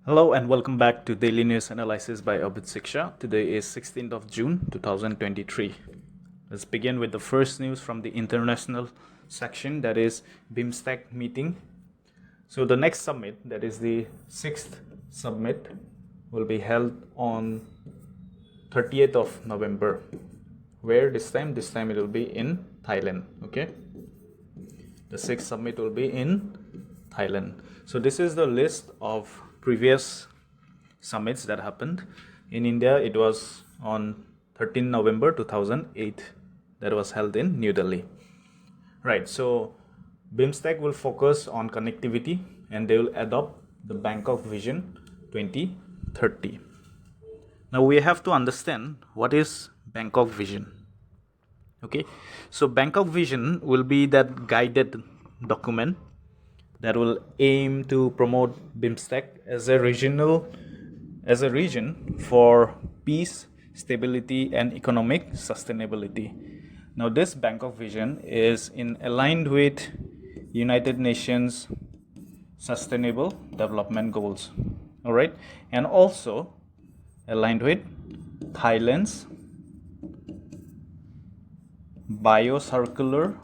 Hello and welcome back to Daily News Analysis by Abid. Today is 16th of June 2023. Let's begin with the first news from the international section, that is BIMSTEC meeting. So the next summit, that is the 6th summit, will be held on 30th of November. Where this time? This time it will be in Thailand. Okay, the 6th summit will be in Thailand. So this is the list of previous summits that happened. In India, it was on 13 November 2008 that was held in New Delhi. Right, so BIMSTEC will focus on connectivity and they will adopt the Bangkok Vision 2030. Now we have to understand what is Bangkok Vision. Okay, so Bangkok Vision will be that guided document that will aim to promote BIMSTEC as a region for peace, stability, and economic sustainability. Now, this Bangkok Vision is aligned with United Nations Sustainable Development Goals. All right, and also aligned with Thailand's biocircular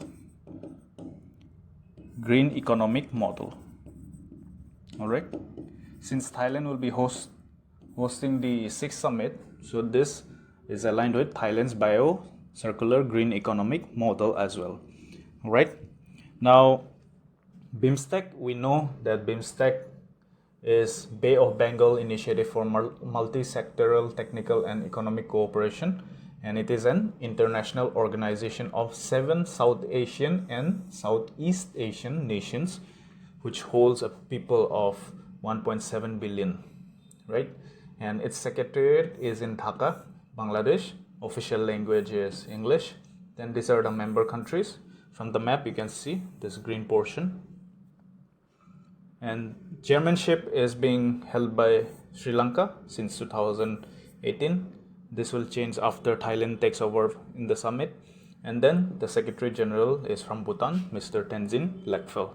green economic model. All right, since Thailand will be hosting the 6th summit, so this is aligned with Thailand's biocircular green economic model as well. All right, now BIMSTEC, we know that BIMSTEC is Bay of Bengal Initiative for Multi-Sectoral Technical and Economic Cooperation, and it is an international organization of 7 South Asian and Southeast Asian nations, which holds a people of 1.7 billion, right? And its secretariat is in Dhaka, Bangladesh. Official language is English. Then these are the member countries. From the map, you can see this green portion. And chairmanship is being held by Sri Lanka since 2018. This will change after Thailand takes over in the summit. And then the Secretary General is from Bhutan, Mr. Tenzin Lakfel.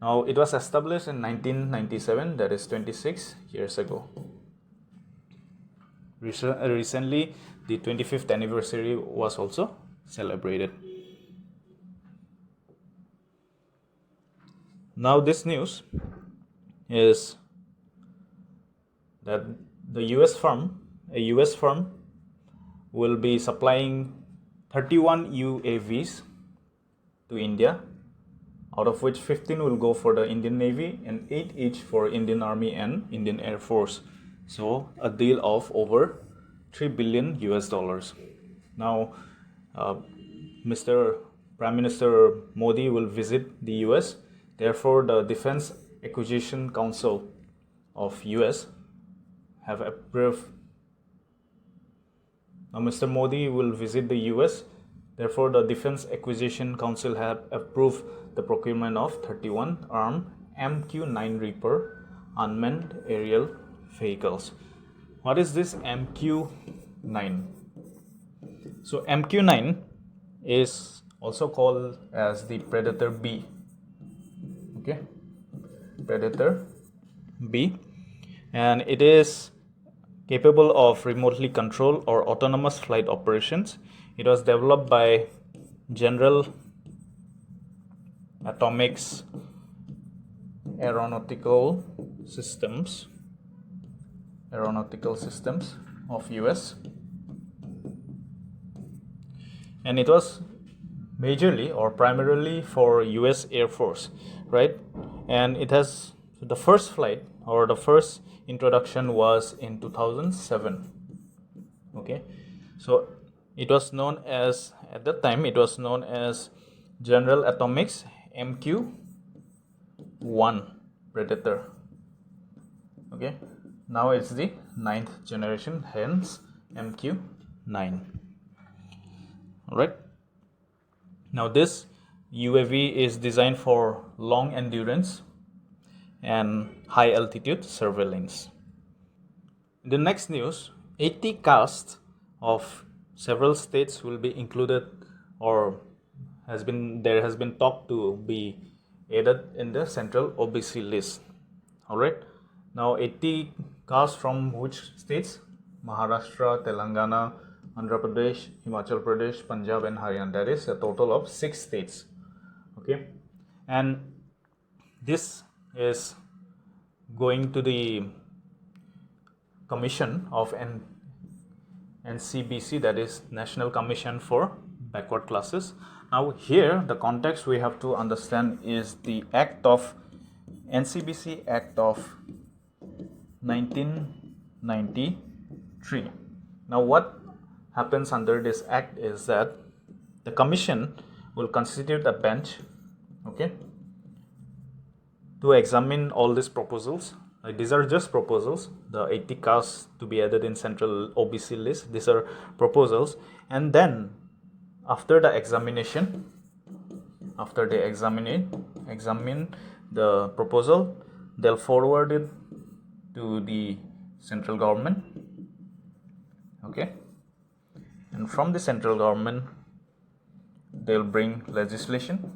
Now, it was established in 1997, that is 26 years ago. Recently, the 25th anniversary was also celebrated. Now, this news is that a US firm will be supplying 31 UAVs to India, out of which 15 will go for the Indian Navy and 8 each for Indian Army and Indian Air Force. So a deal of over $3 billion. Now, Mr. Prime Minister Modi will visit the US. Therefore, the Defense Acquisition Council of US have approved. Now, Mr. Modi will visit the US. Therefore, the Defense Acquisition Council have approved the procurement of 31 armed MQ-9 Reaper unmanned aerial vehicles. What is this MQ-9? So, MQ-9 is also called as the Predator B. Okay, Predator B, and it is capable of remotely controlled or autonomous flight operations. It was developed by General Atomics Aeronautical Systems of US, and it was majorly or primarily for US Air Force, right? And it has the first flight or the first introduction was in 2007. Okay, so it was known as, at that time it was known as General Atomics MQ-1 Predator. Okay, now it's the 9th generation, hence MQ-9. All right, now this UAV is designed for long endurance and high altitude surveillance. In the next news, 80 castes of several states will be included, or there has been talk to be added in the Central OBC list. All right. Now 80 castes from which states? Maharashtra, Telangana, Andhra Pradesh, Himachal Pradesh, Punjab and Haryana. That is a total of 6 states. Okay, and this is going to the commission of NCBC, that is National Commission for Backward Classes. Now here the context we have to understand is the Act of NCBC Act of 1993. Now what happens under this act is that the commission will constitute a bench, okay, to examine all these proposals. These are just proposals. The 80 castes to be added in Central OBC list, these are proposals, and then after the examination, after they examine the proposal, they'll forward it to the central government, okay, and from the central government they'll bring legislation,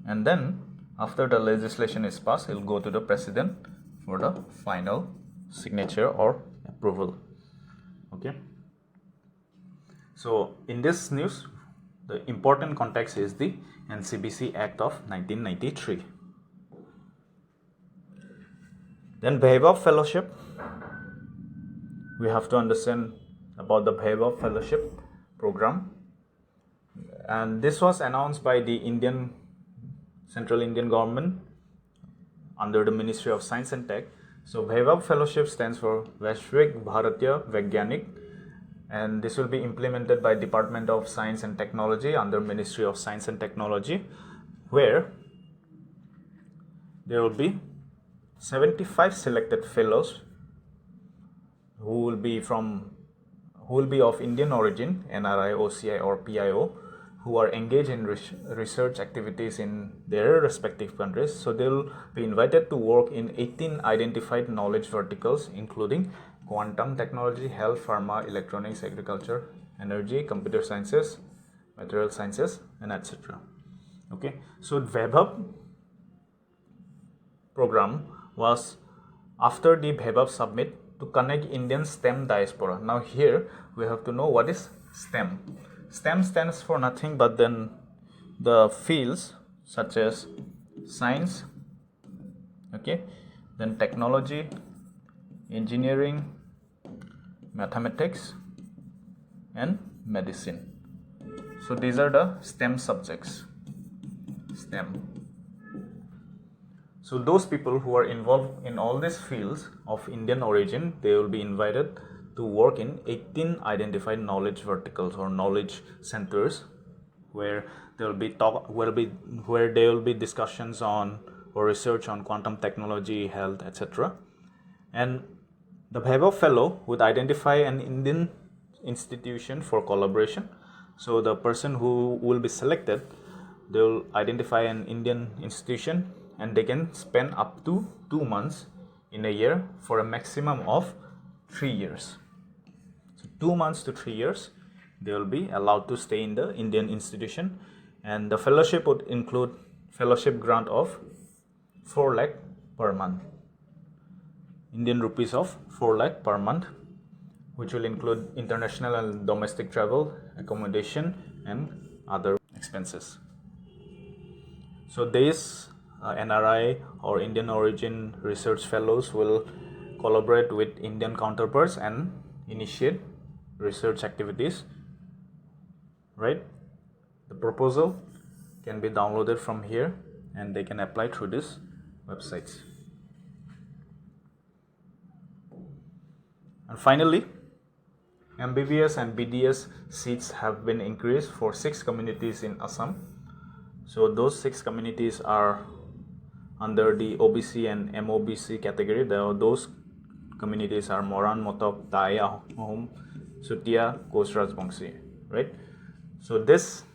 and then after the legislation is passed, it'll go to the president for the final signature or approval. Okay, so in this news the important context is the NCBC Act of 1993. Then VAIBHAV Fellowship. We have to understand about the VAIBHAV Fellowship program, and this was announced by the Central Indian government under the Ministry of Science and Tech. So VAIBHAV Fellowship stands for Vaishvik Bharatiya Vaigyanik, and this will be implemented by Department of Science and Technology under Ministry of Science and Technology, where there will be 75 selected fellows who will be of Indian origin, NRI, OCI or PIO, who are engaged in research activities in their respective countries. So they will be invited to work in 18 identified knowledge verticals, including quantum technology, health, pharma, electronics, agriculture, energy, computer sciences, material sciences, and etc. Okay, so VAIBHAV program was after the VAIBHAV summit to connect Indian STEM diaspora. Now here we have to know what is STEM. STEM stands for nothing but then the fields such as science, okay, then technology, engineering, mathematics, and medicine. So these are the STEM subjects. STEM. So those people who are involved in all these fields of Indian origin, they will be invited to work in 18 identified knowledge verticals or knowledge centers, where there will be discussions on or research on quantum technology, health, etc. And the VAIBHAV fellow would identify an Indian institution for collaboration. So the person who will be selected, they will identify an Indian institution, and they can spend up to 2 months in a year for a maximum of 3 years. So 2 months to 3 years they will be allowed to stay in the Indian institution, and the fellowship would include fellowship grant of 4 lakh per month, Indian rupees of 4 lakh per month, which will include international and domestic travel, accommodation, and other expenses. So these NRI or Indian origin research fellows will collaborate with Indian counterparts and initiate research activities, right? The proposal can be downloaded from here and they can apply through these websites. And finally, MBBS and BDS seats have been increased for 6 communities in Assam. So those 6 communities are under the OBC and MOBC category. Those communities are Moran, Motok, Tai, Ahom, Sutia, Kosraj, Bongsi, right? So this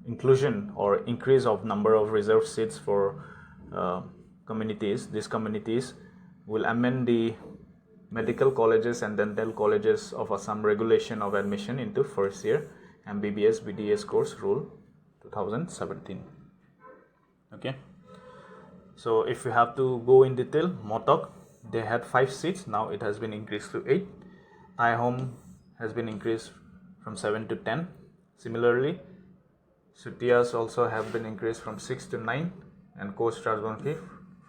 inclusion or increase of number of reserved seats for these communities will amend the medical colleges and dental colleges of Assam regulation of admission into first year MBBS BDS course rule 2017. Okay. So if you have to go in detail, Motok, they had 5 seats, now it has been increased to 8. Tai Home has been increased from 7 to 10. Similarly, Sutias also have been increased from 6 to 9, and Coast Rajbanki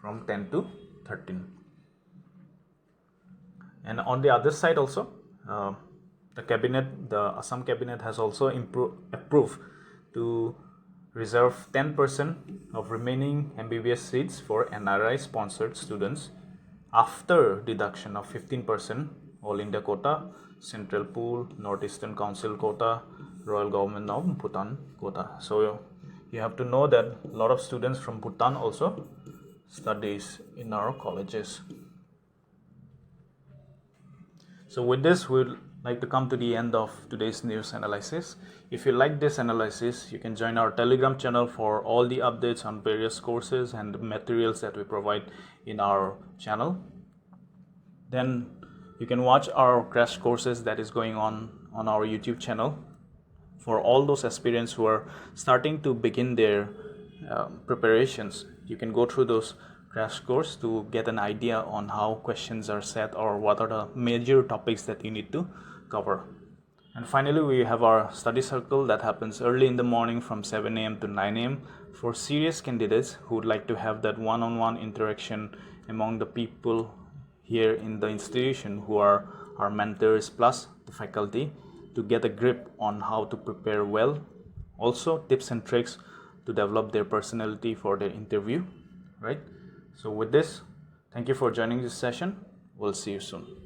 from 10 to 13. And on the other side also, the Assam cabinet has also approved to reserve 10% of remaining MBBS seats for NRI sponsored students after deduction of 15% All India quota, Central Pool, Northeastern Council quota, Royal Government of Bhutan quota. So you have to know that a lot of students from Bhutan also studies in our colleges. So with this, we'd like to come to the end of today's news analysis. If you like this analysis, you can join our Telegram channel for all the updates on various courses and materials that we provide in our channel. Then you can watch our crash courses that is going on our YouTube channel for all those aspirants who are starting to begin their preparations. You can go through those crash course to get an idea on how questions are set or what are the major topics that you need to cover. And finally, we have our study circle that happens early in the morning from 7 a.m. to 9 a.m. for serious candidates who would like to have that one-on-one interaction among the people here in the institution who are our mentors plus the faculty, to get a grip on how to prepare well. Also, tips and tricks to develop their personality for their interview, right? So with this, thank you for joining this session. We'll see you soon.